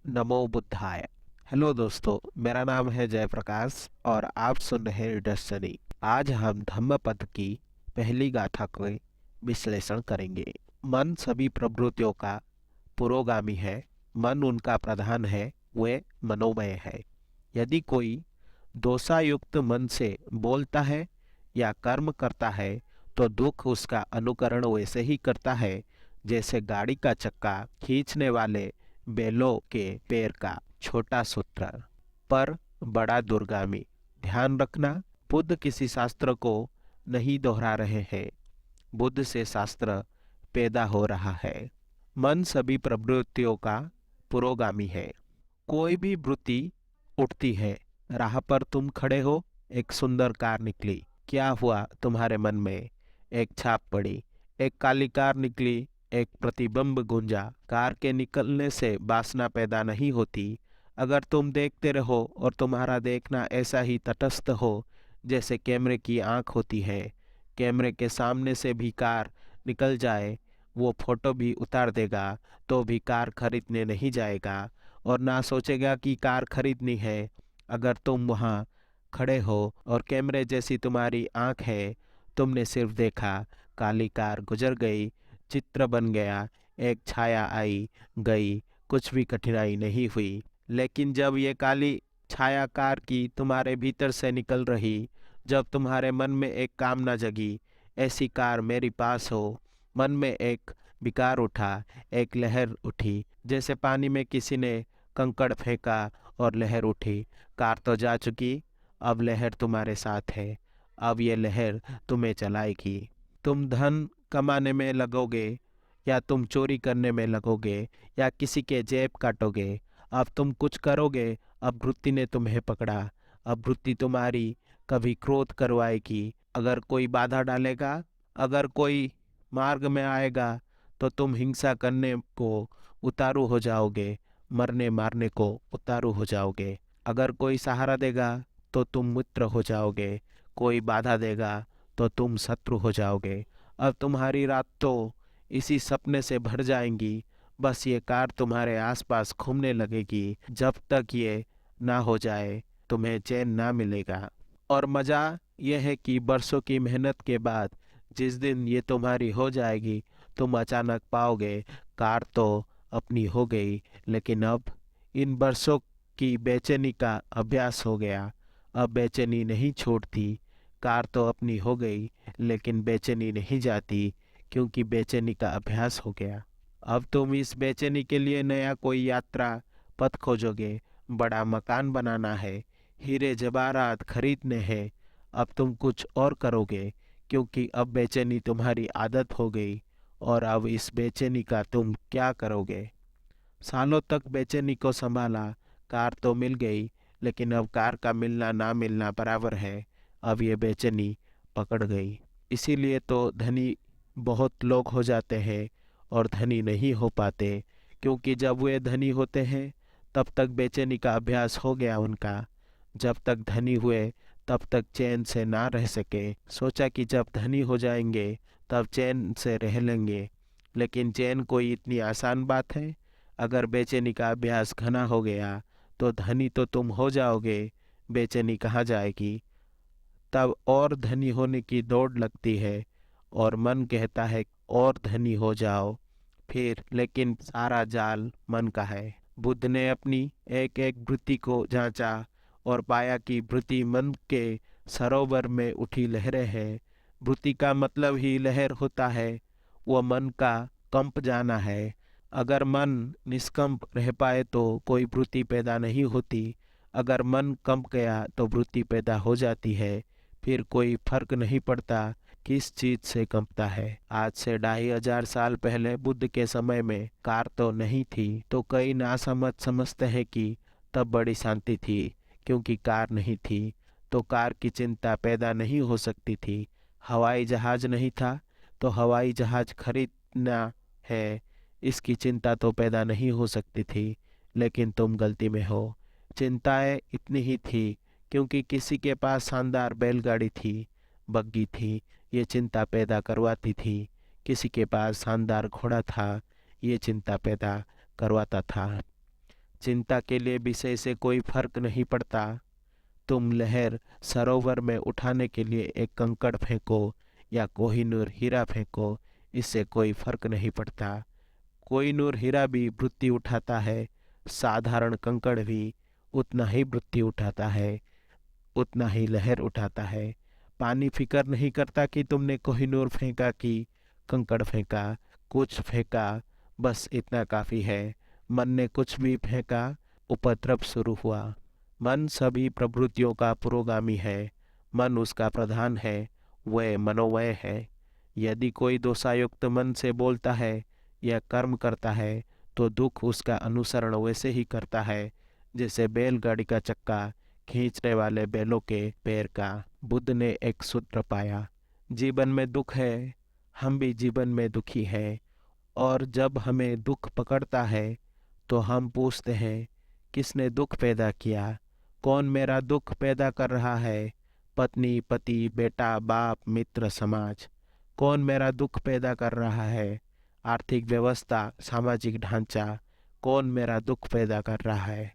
नमो बुद्धाय। Hello दोस्तों, मेरा नाम है जयप्रकाश और आप सुन रहे हैं डस्टनी। आज हम धम्मपद की पहली गाथा का विश्लेषण करेंगे। मन सभी प्रवृत्तियों का पुरोगामी है। मन उनका प्रधान है, वे मनोमय है। यदि कोई दोषायुक्त मन से बोलता है या कर्म करता है तो दुख उसका अनुकरण वैसे ही करता है जैसे गाड़ी का चक्का खींचने वाले बैलों के पैर का छोटा सूत्र, पर बड़ा दुर्गामी। ध्यान रखना, बुद्ध किसी शास्त्र को नहीं दोहरा रहे हैं, बुद्ध से शास्त्र पैदा हो रहा है। मन सभी प्रवृत्तियों का पुरोगामी है। कोई भी वृत्ति उठती है। राह पर तुम खड़े हो, एक सुंदर कार निकली। क्या हुआ तुम्हारे मन में? एक छाप पड़ी, एक काली कार निकली, एक प्रतिबिंब गूंजा। कार के निकलने से वासना पैदा नहीं होती। अगर तुम देखते रहो और तुम्हारा देखना ऐसा ही तटस्थ हो जैसे कैमरे की आंख होती है, कैमरे के सामने से भी कार निकल जाए, वो फोटो भी उतार देगा तो भी कार खरीदने नहीं जाएगा और ना सोचेगा कि कार खरीदनी है। अगर तुम वहाँ खड़े हो और कैमरे जैसी तुम्हारी आंख है, तुमने सिर्फ देखा, काली कार गुजर गई, चित्र बन गया, एक छाया आई गई, कुछ भी कठिनाई नहीं हुई। लेकिन जब ये काली छाया कार की तुम्हारे भीतर से निकल रही, जब तुम्हारे मन में एक कामना जगी, ऐसी कार मेरे पास हो, मन में एक विकार उठा, एक लहर उठी, जैसे पानी में किसी ने कंकड़ फेंका और लहर उठी। कार तो जा चुकी, अब लहर तुम्हारे साथ है। अब ये लहर तुम्हें चलाएगी। तुम धन कमाने में लगोगे या तुम चोरी करने में लगोगे या किसी के जेब काटोगे। अब तुम कुछ करोगे। अब वृत्ति ने तुम्हें पकड़ा। अब वृत्ति तुम्हारी कभी क्रोध करवाएगी। अगर कोई बाधा डालेगा, अगर कोई मार्ग में आएगा तो तुम हिंसा करने को उतारू हो जाओगे, मरने मारने को उतारू हो जाओगे। अगर कोई सहारा देगा तो तुम मित्र हो जाओगे, कोई बाधा देगा तो तुम शत्रु हो जाओगे। अब तुम्हारी रात तो इसी सपने से भर जाएंगी। बस ये कार तुम्हारे आसपास घूमने लगेगी। जब तक ये ना हो जाए तुम्हें चैन ना मिलेगा। और मज़ा यह है कि बरसों की मेहनत के बाद जिस दिन ये तुम्हारी हो जाएगी, तुम अचानक पाओगे कार तो अपनी हो गई, लेकिन अब इन बरसों की बेचैनी का अभ्यास हो गया। अब बेचैनी नहीं छोड़ती। कार तो अपनी हो गई, लेकिन बेचैनी नहीं जाती, क्योंकि बेचैनी का अभ्यास हो गया। अब तुम इस बेचैनी के लिए नया कोई यात्रा पथ खोजोगे। बड़ा मकान बनाना है, हीरे जवाहरात खरीदने हैं। अब तुम कुछ और करोगे, क्योंकि अब बेचैनी तुम्हारी आदत हो गई। और अब इस बेचैनी का तुम क्या करोगे? सालों तक बेचैनी को संभाला, कार तो मिल गई, लेकिन अब कार का मिलना ना मिलना बराबर है। अब ये बेचैनी पकड़ गई। इसीलिए तो धनी बहुत लोग हो जाते हैं और धनी नहीं हो पाते, क्योंकि जब वे धनी होते हैं तब तक बेचैनी का अभ्यास हो गया उनका। जब तक धनी हुए तब तक चैन से ना रह सके। सोचा कि जब धनी हो जाएंगे तब चैन से रह लेंगे, लेकिन चैन कोई इतनी आसान बात है? अगर बेचैनी का अभ्यास घना हो गया तो धनी तो तुम हो जाओगे, बेचैनी कहाँ जाएगी? तब और धनी होने की दौड़ लगती है और मन कहता है और धनी हो जाओ। फिर लेकिन सारा जाल मन का है। बुद्ध ने अपनी एक एक वृत्ति को जांचा और पाया कि वृत्ति मन के सरोवर में उठी लहरें हैं। वृत्ति का मतलब ही लहर होता है। वह मन का कंप जाना है। अगर मन निष्कंप रह पाए तो कोई वृत्ति पैदा नहीं होती। अगर मन कंप गया तो वृत्ति पैदा हो जाती है। फिर कोई फर्क नहीं पड़ता किस चीज से कंपता है। आज से 2500 साल पहले बुद्ध के समय में कार तो नहीं थी, तो कई नासमझ समझते हैं कि तब बड़ी शांति थी, क्योंकि कार नहीं थी तो कार की चिंता पैदा नहीं हो सकती थी। हवाई जहाज नहीं था तो हवाई जहाज खरीदना है, इसकी चिंता तो पैदा नहीं हो सकती थी। लेकिन तुम गलती में हो। चिंताएं इतनी ही थी क्योंकि किसी के पास शानदार बैलगाड़ी थी, बग्गी थी, ये चिंता पैदा करवाती थी। किसी के पास शानदार घोड़ा था, ये चिंता पैदा करवाता था। चिंता के लिए विषय से कोई फर्क नहीं पड़ता। तुम लहर सरोवर में उठाने के लिए एक कंकड़ फेंको या कोहिनूर हीरा फेंको, इससे कोई फर्क नहीं पड़ता। कोहिनूर हीरा भी वृत्ति उठाता है, साधारण कंकड़ भी उतना ही वृत्ति उठाता है, उतना ही लहर उठाता है। पानी फिक्र नहीं करता कि तुमने कोहिनूर फेंका कि कंकड़ फेंका, कुछ फेंका, बस इतना काफी है। मन ने कुछ भी फेंका, उपद्रव शुरू हुआ। मन सभी प्रवृत्तियों का पुरोगामी है, मन उसका प्रधान है, वह मनोवय है। यदि कोई दोषायुक्त मन से बोलता है या कर्म करता है तो दुख उसका अनुसरण वैसे ही करता है जैसे बैलगाड़ी का चक्का खींचने वाले बैलों के पैर का। बुद्ध ने एक सूत्र पाया, जीवन में दुख है, हम भी जीवन में दुखी हैं, और जब हमें दुख पकड़ता है तो हम पूछते हैं किसने दुख पैदा किया, कौन मेरा दुख पैदा कर रहा है? पत्नी, पति, बेटा, बाप, मित्र, समाज। कौन मेरा दुख पैदा कर रहा है? आर्थिक व्यवस्था, सामाजिक ढांचा। कौन मेरा दुख पैदा कर रहा है?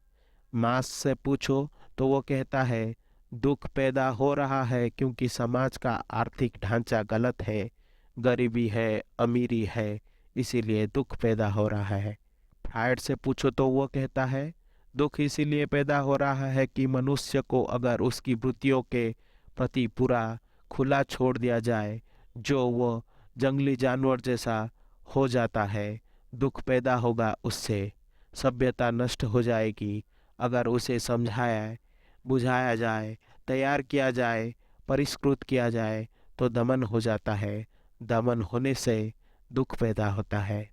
मांस से पूछो तो वो कहता है दुख पैदा हो रहा है क्योंकि समाज का आर्थिक ढांचा गलत है, गरीबी है, अमीरी है, इसीलिए दुख पैदा हो रहा है। फ्रायड से पूछो तो वो कहता है दुख इसीलिए पैदा हो रहा है कि मनुष्य को अगर उसकी वृत्तियों के प्रति पूरा खुला छोड़ दिया जाए, जो वो जंगली जानवर जैसा हो जाता है, दुख पैदा होगा उससे। सभ्यता नष्ट हो जाएगी। अगर उसे समझाया, बुझाया जाए, तैयार किया जाए, परिष्कृत किया जाए तो दमन हो जाता है। दमन होने से दुख पैदा होता है।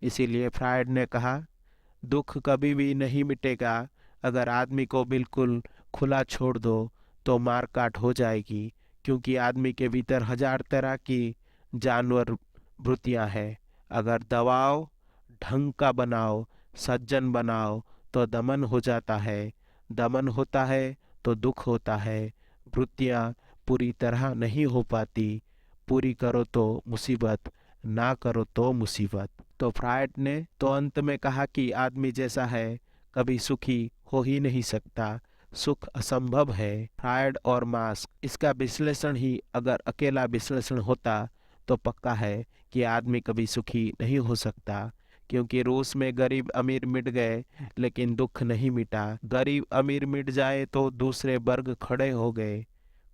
इसीलिए फ्रायड ने कहा दुख कभी भी नहीं मिटेगा। अगर आदमी को बिल्कुल खुला छोड़ दो तो मार काट हो जाएगी, क्योंकि आदमी के भीतर हजार तरह की जानवर वृत्तियां हैं। अगर दबाओ, ढंग का बनाओ, सज्जन बनाओ तो दमन हो जाता है। दमन होता है तो दुख होता है। वृत्तियां पूरी तरह नहीं हो पाती, पूरी करो तो मुसीबत, ना करो तो मुसीबत। तो फ्रायड ने तो अंत में कहा कि आदमी जैसा है कभी सुखी हो ही नहीं सकता, सुख असंभव है। फ्रायड और मार्क्स, इसका विश्लेषण ही अगर अकेला विश्लेषण होता तो पक्का है कि आदमी कभी सुखी नहीं हो सकता, क्योंकि रूस में गरीब अमीर मिट गए लेकिन दुख नहीं मिटा। गरीब अमीर मिट जाए तो दूसरे वर्ग खड़े हो गए।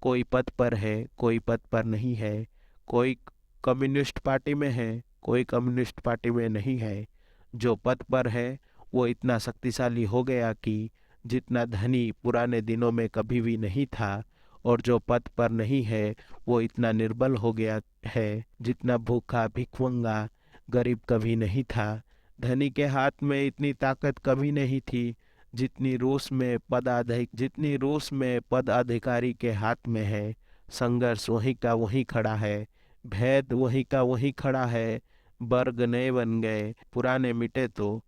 कोई पद पर है, कोई पद पर नहीं है, कोई कम्युनिस्ट पार्टी में है, कोई कम्युनिस्ट पार्टी में नहीं है। जो पद पर है वो इतना शक्तिशाली हो गया कि जितना धनी पुराने दिनों में कभी भी नहीं था, और जो पद पर नहीं है वो इतना निर्बल हो गया है जितना भूखा भिखमंगा गरीब कभी नहीं था। धनी के हाथ में इतनी ताकत कभी नहीं थी जितनी रूस में पदाधिकारी के हाथ में है। संघर्ष वहीं का वहीं खड़ा है, भेद वहीं का वहीं खड़ा है। वर्ग नए बन गए, पुराने मिटे तो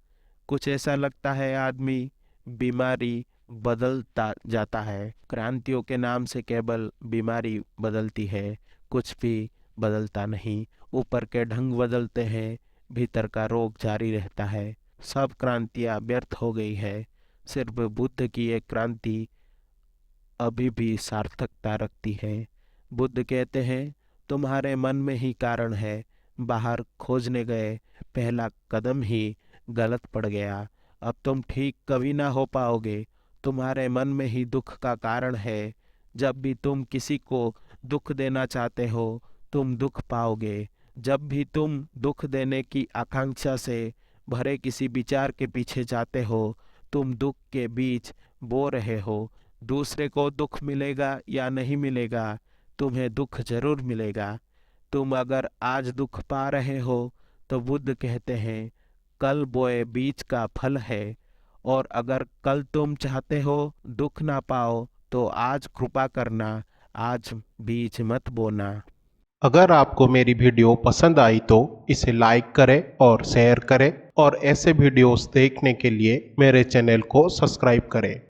कुछ ऐसा लगता है आदमी बीमारी बदलता जाता है। क्रांतियों के नाम से केवल बीमारी बदलती है, कुछ भी बदलता नहीं। ऊपर के ढंग बदलते हैं, भीतर का रोग जारी रहता है। सब क्रांतियां व्यर्थ हो गई है, सिर्फ बुद्ध की एक क्रांति अभी भी सार्थकता रखती है। बुद्ध कहते हैं तुम्हारे मन में ही कारण है, बाहर खोजने गए पहला कदम ही गलत पड़ गया। अब तुम ठीक कभी ना हो पाओगे, तुम्हारे मन में ही दुख का कारण है। जब भी तुम किसी को दुख देना चाहते हो तुम दुख पाओगे। जब भी तुम दुख देने की आकांक्षा से भरे किसी विचार के पीछे जाते हो तुम दुख के बीच बो रहे हो। दूसरे को दुख मिलेगा या नहीं मिलेगा, तुम्हें दुख जरूर मिलेगा। तुम अगर आज दुख पा रहे हो तो बुद्ध कहते हैं कल बोए बीज का फल है, और अगर कल तुम चाहते हो दुख ना पाओ तो आज कृपा करना, आज बीज मत बोना। अगर आपको मेरी वीडियो पसंद आई तो इसे लाइक करें और शेयर करें, और ऐसे वीडियोस देखने के लिए मेरे चैनल को सब्सक्राइब करें।